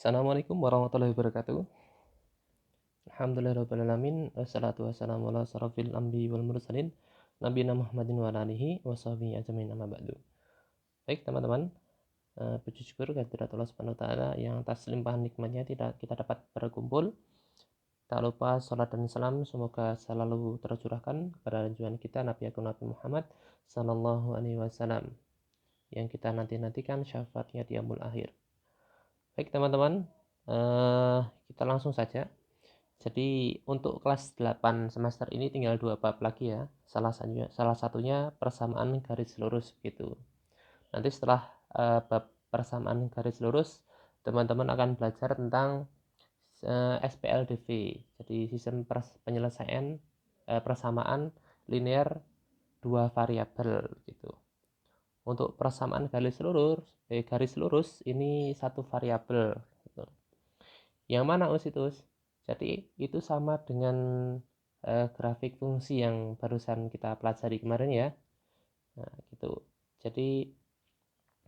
Assalamualaikum warahmatullahi wabarakatuh. Alhamdulillahirrahmanirrahim. Wassalatu wassalamu ala asrafil anbiya'i wal mursalin nabiyina Muhammadin wa ala alihi wa sahbihi ajmain amma ba'du. Baik teman-teman, puji syukur kehadirat Allah Subhanahu wa taala yang atas limpahan nikmatnya tidak kita dapat berkumpul. Tak lupa salat dan salam semoga selalu tercurahkan kepada junjungan kita Nabi Agung Nabi Muhammad sallallahu alaihi wasallam yang kita nanti-nantikan syafaatnya di yaumul akhir. Baik teman-teman, kita langsung saja. Jadi untuk kelas 8 semester ini tinggal 2 bab lagi ya. Salah satunya persamaan garis lurus gitu. Nanti setelah bab persamaan garis lurus, teman-teman akan belajar tentang SPLDV. Jadi sistem penyelesaian persamaan linear dua variabel gitu. Untuk persamaan garis lurus ini satu variabel gitu. Yang mana usitus? Jadi itu sama dengan grafik fungsi yang barusan kita pelajari kemarin ya. Nah, gitu. Jadi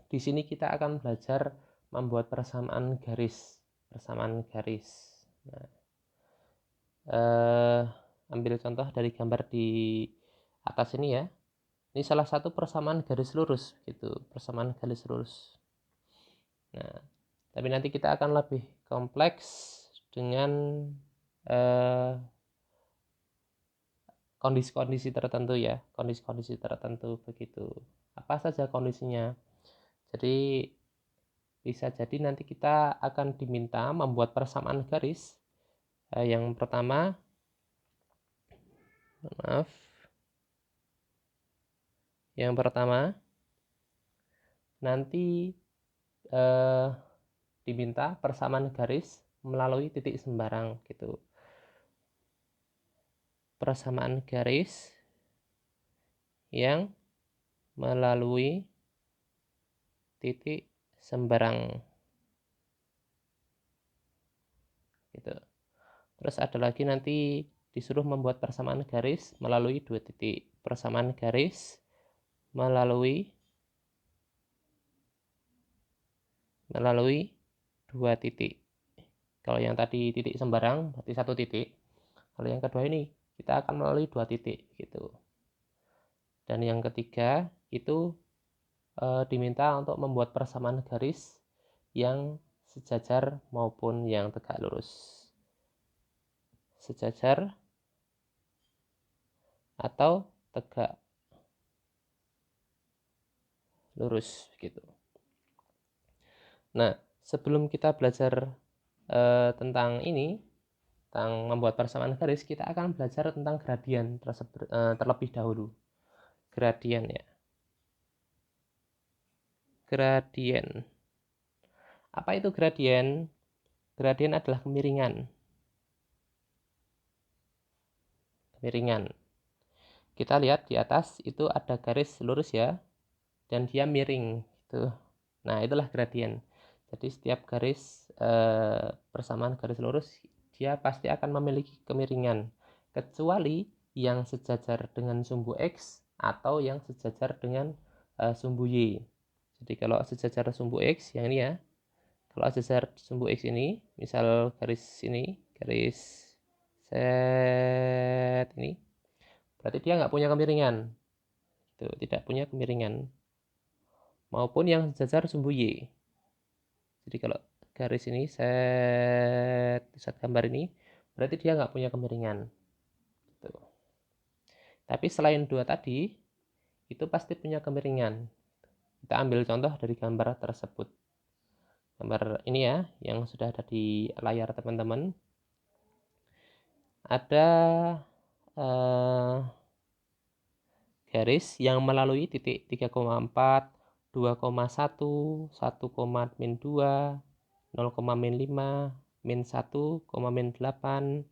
di sini kita akan belajar membuat persamaan garis. Nah, ambil contoh dari gambar di atas ini ya. Ini salah satu persamaan garis lurus gitu, persamaan garis lurus. Nah, tapi nanti kita akan lebih kompleks dengan kondisi-kondisi tertentu ya, kondisi-kondisi tertentu begitu. Apa saja kondisinya? Jadi bisa jadi nanti kita akan diminta membuat persamaan garis. Yang pertama, nanti diminta persamaan garis melalui titik sembarang gitu. Persamaan garis yang melalui titik sembarang gitu. Terus ada lagi nanti disuruh membuat persamaan garis melalui dua titik. Persamaan garis melalui dua titik. Kalau yang tadi titik sembarang berarti satu titik. Kalau yang kedua ini kita akan melalui dua titik gitu. Dan yang ketiga itu diminta untuk membuat persamaan garis yang sejajar maupun yang tegak lurus. Sejajar atau tegak lurus gitu. Nah, sebelum kita belajar tentang ini, tentang membuat persamaan garis, kita akan belajar tentang gradien terlebih dahulu. Gradien ya. Gradien. Apa itu gradien? Gradien adalah kemiringan. Kita lihat di atas itu ada garis lurus ya, dan dia miring gitu. Nah, itulah gradien. Jadi setiap garis persamaan garis lurus dia pasti akan memiliki kemiringan, kecuali yang sejajar dengan sumbu X atau yang sejajar dengan sumbu Y. Jadi kalau sejajar sumbu X yang ini ya, kalau sejajar sumbu X ini, misal garis ini, garis set ini, berarti dia nggak punya kemiringan. Itu tidak punya kemiringan. Maupun yang sejajar sumbu Y. Jadi kalau garis ini set gambar ini berarti dia nggak punya kemiringan gitu. Tapi selain dua tadi itu pasti punya kemiringan. Kita ambil contoh dari gambar tersebut. Gambar ini ya yang sudah ada di layar teman-teman. Ada garis yang melalui titik 3,4, 2,1, 1,-2, 0,-5, -1, -8,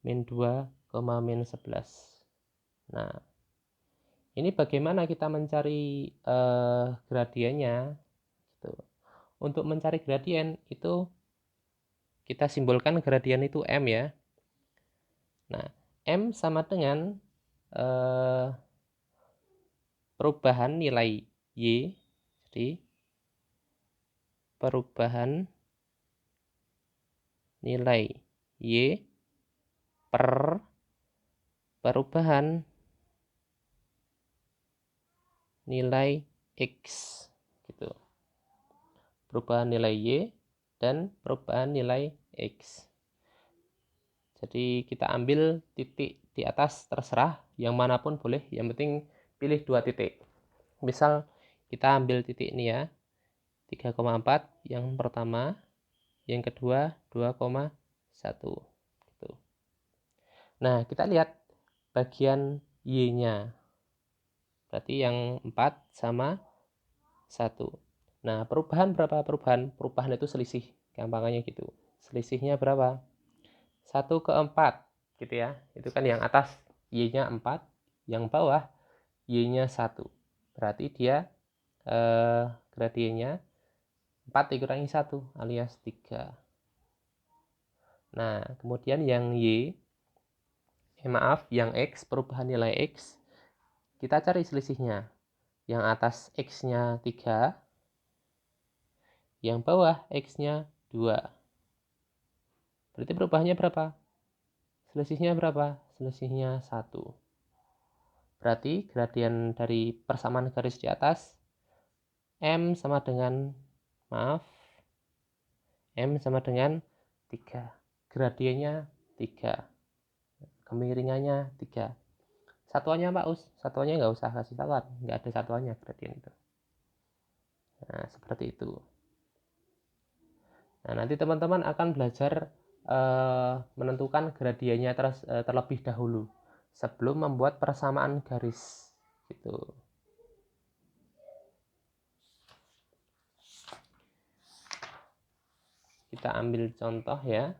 -2, -11. Nah, ini bagaimana kita mencari gradiennya? Gitu. Untuk mencari gradien itu kita simbolkan gradien itu M ya. Nah, M sama dengan perubahan nilai Y. Jadi perubahan nilai Y per perubahan nilai X gitu. Perubahan nilai Y dan perubahan nilai X. Jadi kita ambil titik di atas terserah, yang manapun boleh, yang penting pilih 2 titik. Misal kita ambil titik ini ya, 3,4 yang pertama, yang kedua 2,1 gitu. Nah, kita lihat bagian Y-nya. Berarti yang 4 sama 1. Nah, perubahan berapa? Perubahan itu selisih. Gampangannya gitu. Selisihnya berapa? 1 ke 4 gitu ya. Itu kan yang atas Y-nya 4, yang bawah Y-nya 1. Berarti dia gradiennya 4 dikurangi 1 alias 3. Nah, kemudian yang yang X, perubahan nilai X, kita cari selisihnya. Yang atas X-nya 3, yang bawah X-nya 2. Berarti perubahannya berapa? Selisihnya berapa? Selisihnya 1. Berarti gradien dari persamaan garis di atas, M sama dengan 3. Gradiennya 3. Kemiringannya 3. Satuannya Pak Us? Satuannya nggak usah kasih satuan. Nggak ada satuannya gradien itu. Nah, seperti itu. Nah, nanti teman-teman akan belajar menentukan gradiennya terlebih dahulu sebelum membuat persamaan garis gitu. Kita ambil contoh ya.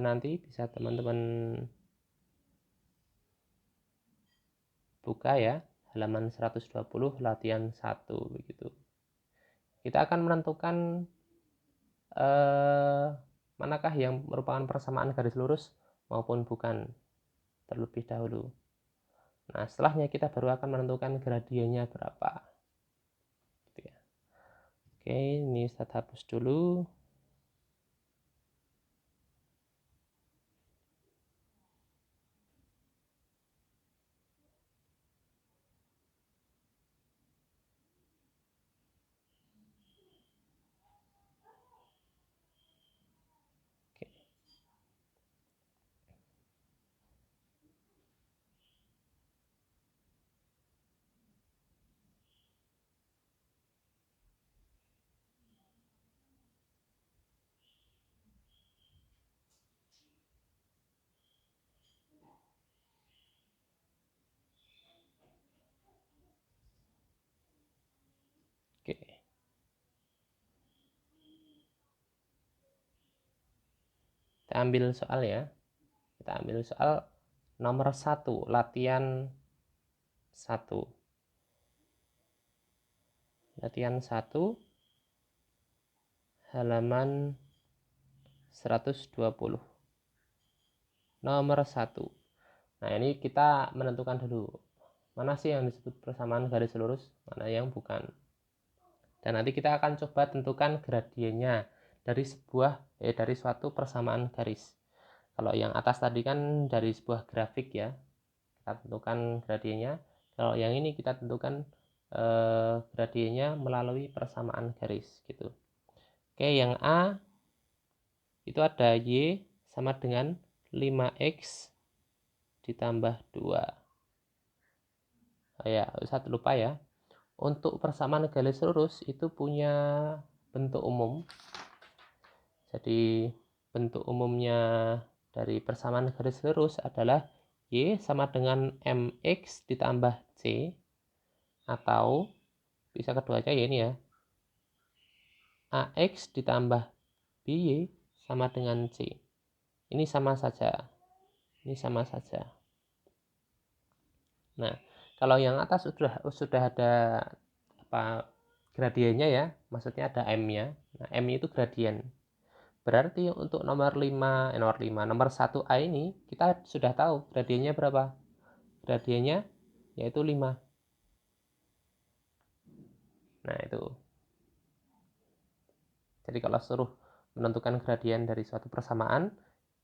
Nanti bisa teman-teman buka ya, halaman 120 latihan 1 begitu. Kita akan menentukan manakah yang merupakan persamaan garis lurus maupun bukan terlebih dahulu. Nah, setelahnya kita baru akan menentukan gradiennya berapa. Gitu ya. Oke, ini Ustaz hapus dulu. Oke. Oke. Kita ambil soal ya. Kita ambil soal nomor 1, latihan 1. Latihan 1 halaman 120. Nomor 1. Nah, ini kita menentukan dulu. Mana sih yang disebut persamaan garis lurus, mana yang bukan. Dan nanti kita akan coba tentukan gradiennya dari suatu persamaan garis. Kalau yang atas tadi kan dari sebuah grafik ya, kita tentukan gradiennya. Kalau yang ini kita tentukan gradiennya melalui persamaan garis gitu. Oke, yang A itu ada Y sama dengan 5X ditambah 2. Oh ya, satu lupa ya. Untuk persamaan garis lurus itu punya bentuk umum. Jadi bentuk umumnya dari persamaan garis lurus adalah Y sama dengan MX ditambah C, atau bisa kedua aja ya ini ya, AX ditambah BY sama dengan C. Ini sama saja. Ini sama saja. Nah, kalau yang atas sudah ada gradiennya ya, maksudnya ada M-nya. Nah, M itu gradien. Berarti untuk nomor 1A ini kita sudah tahu gradiennya berapa. Gradiennya yaitu 5. Nah, itu. Jadi kalau suruh menentukan gradien dari suatu persamaan,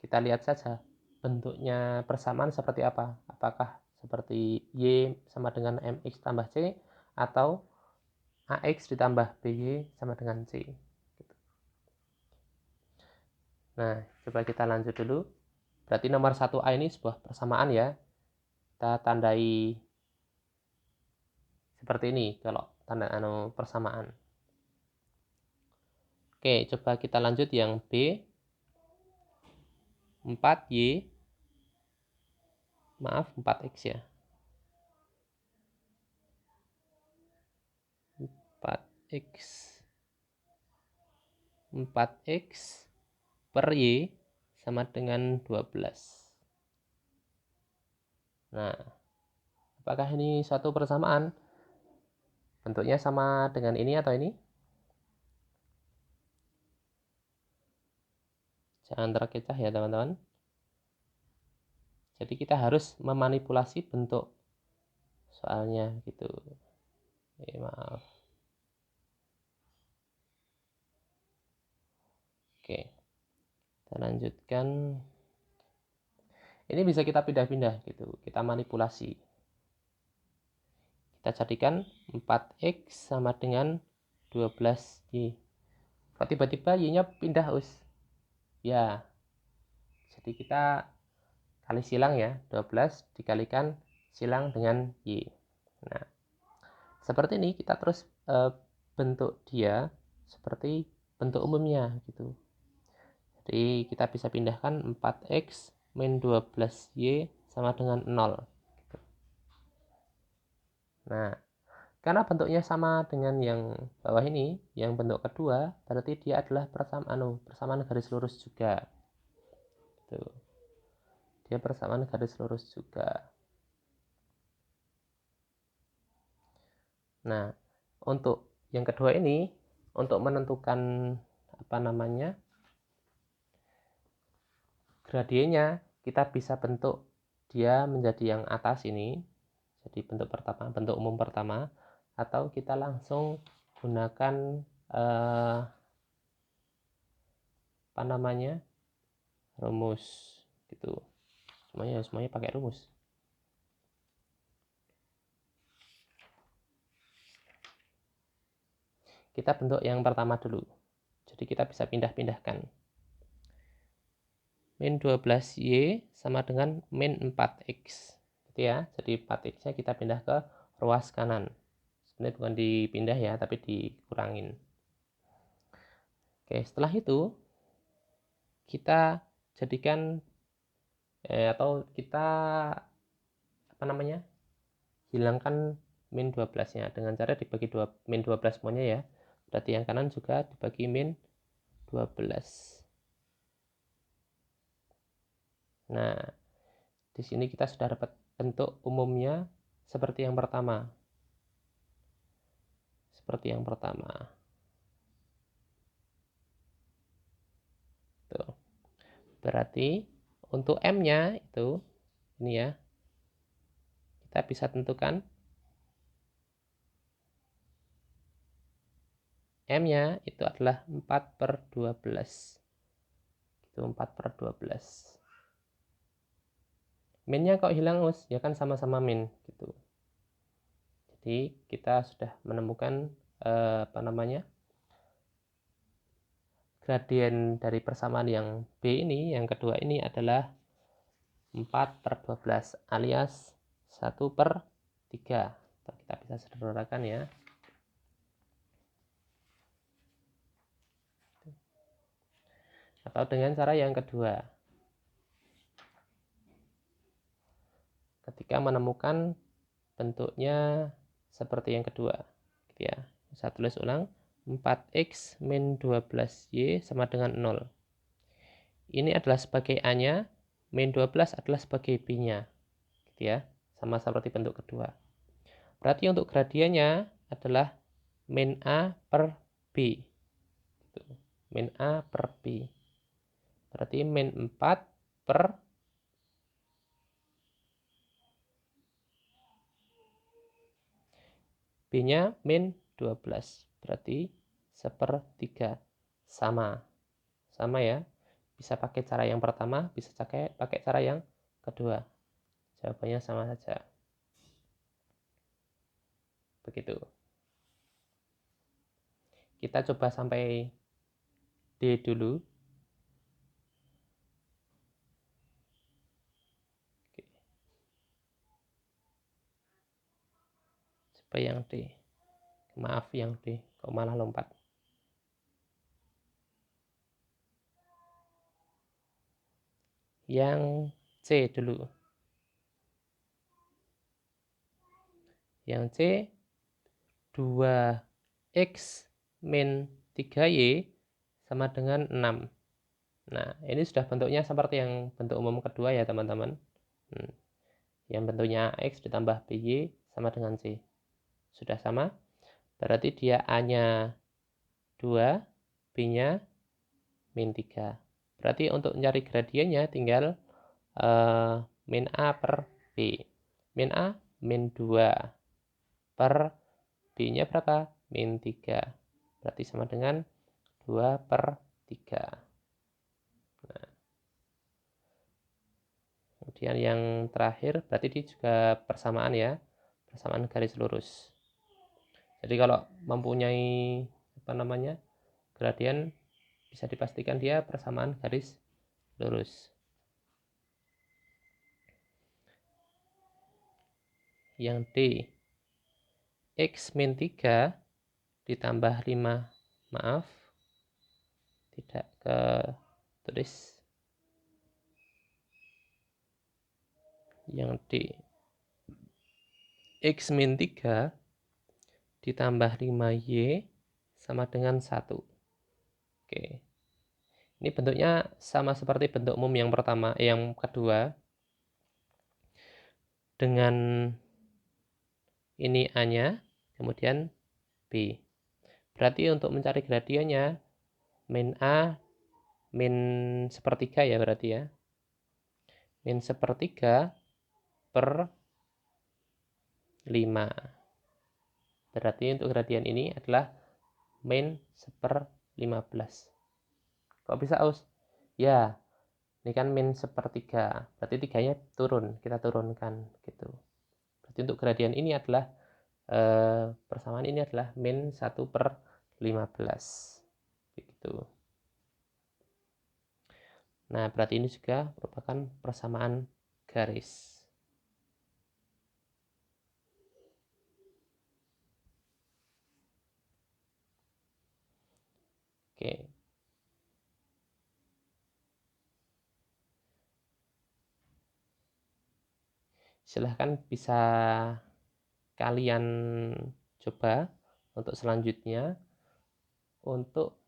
kita lihat saja bentuknya persamaan seperti apa. Apakah seperti Y sama dengan MX tambah C, atau AX ditambah BY sama dengan C. Nah, coba kita lanjut dulu. Berarti nomor 1A ini sebuah persamaan ya. Kita tandai seperti ini kalau tanda persamaan. Oke, coba kita lanjut yang B. 4Y, maaf 4X ya. 4X per Y sama dengan 12. Nah, apakah ini suatu persamaan? Bentuknya sama dengan ini atau ini? Jangan terkecoh ya teman-teman. Jadi kita harus memanipulasi bentuk soalnya gitu. Maaf. Oke, kita lanjutkan. Ini bisa kita pindah-pindah gitu, kita manipulasi. Kita jadikan 4X sama dengan 12Y. Kok tiba-tiba Y-nya pindah, Us? Ya, jadi kita kali silang ya, 12 dikalikan silang dengan Y. Nah, seperti ini kita terus bentuk dia seperti bentuk umumnya gitu. Jadi kita bisa pindahkan 4X min 12Y sama dengan 0. Nah, karena bentuknya sama dengan yang bawah ini, yang bentuk kedua, berarti dia adalah persamaan garis lurus juga. Tuh. Dia persamaan garis lurus juga. Nah, untuk yang kedua ini, untuk menentukan gradiennya, kita bisa bentuk dia menjadi yang atas ini, jadi bentuk pertama, bentuk umum pertama, atau kita langsung gunakan rumus gitu. Semuanya pakai rumus. Kita bentuk yang pertama dulu. Jadi kita bisa pindah-pindahkan. Min 12Y sama dengan min 4X. Gitu ya. Jadi 4X-nya kita pindah ke ruas kanan. Sebenarnya bukan dipindah ya, tapi dikurangin. Oke, setelah itu kita jadikan atau kita hilangkan min 12-nya dengan cara dibagi min 12 semuanya ya. Berarti yang kanan juga dibagi min 12. Nah, di sini kita sudah dapat bentuk umumnya seperti yang pertama. Seperti yang pertama. Tuh. Berarti untuk M-nya itu ini ya. Kita bisa tentukan M-nya itu adalah 4/12. Itu 4/12. Min-nya kok hilang, Us? Ya kan sama-sama min gitu. Jadi kita sudah menemukan gradien dari persamaan yang B ini, yang kedua ini adalah 4/12 alias 1/3. Kita bisa sederhanakan ya. Atau dengan cara yang kedua. Ketika menemukan bentuknya seperti yang kedua. Gitu ya. Saya tulis ulang. 4X min 12Y sama dengan 0. Ini adalah sebagai A-nya, min 12 adalah sebagai B-nya. Gitu ya. Sama seperti bentuk kedua. Berarti untuk gradiennya adalah min A per B. Gitu. Min A per B. Berarti min 4 per B-nya min 12. Berarti 1/3. Sama ya, bisa pakai cara yang pertama, bisa pakai cara yang kedua, jawabannya sama saja. Begitu. Kita coba sampai D dulu. Oke. Coba yang D. Maaf yang D, kok malah lompat. Yang C dulu. Yang C, 2x min 3y sama dengan 6. Nah, ini sudah bentuknya seperti yang bentuk umum kedua ya teman-teman. Yang bentuknya x ditambah by sama dengan c. Sudah sama, berarti dia A-nya 2, B-nya min 3. Berarti untuk mencari gradiennya tinggal min A per B. Min A, min 2 per B-nya berapa? Min 3. Berarti sama dengan 2/3. Nah, kemudian yang terakhir, berarti ini juga persamaan ya, persamaan garis lurus. Jadi kalau mempunyai gradien, bisa dipastikan dia persamaan garis lurus. Yang D, x min 3 ditambah 5, maaf, tidak ke tulis. Yang D, x min 3 ditambah 5y sama dengan 1. Oke. Ini bentuknya sama seperti bentuk umum yang pertama, yang kedua. Dengan ini A-nya, kemudian B. Berarti untuk mencari gradiennya, min A, min 1/3 ya berarti ya. Min 1/3 per 5. Berarti untuk gradien ini adalah min 1/15. Kok bisa, Aus? Ya, ini kan min 1/3. Berarti 3-nya turun, kita turunkan gitu. Berarti untuk gradien ini adalah persamaan ini adalah min 1/15. Begitu. Nah, berarti ini juga merupakan persamaan garis. Oke. Silahkan bisa kalian coba untuk selanjutnya. Untuk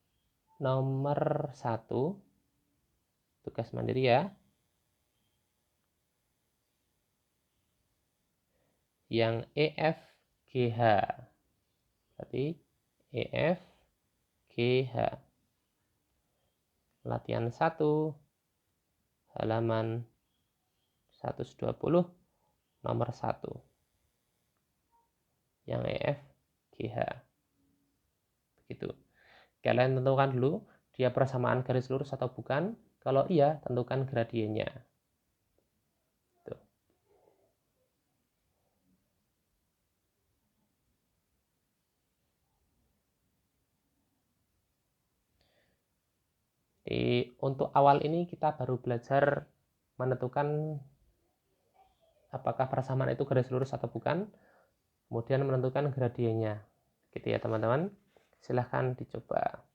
nomor 1, tugas mandiri ya. Yang EFGH. Berarti EFGH. Latihan 1, halaman 120, nomor 1. Yang EFGH. Begitu. Kalian tentukan dulu dia persamaan garis lurus atau bukan. Kalau iya, tentukan gradiennya. Tuh. Jadi, untuk awal ini kita baru belajar menentukan apakah persamaan itu garis lurus atau bukan, kemudian menentukan gradiennya. Gitu ya teman-teman. Silahkan dicoba.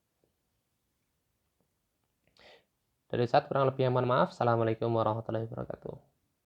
Dari saya kurang lebih mohon maaf. Assalamualaikum warahmatullahi wabarakatuh.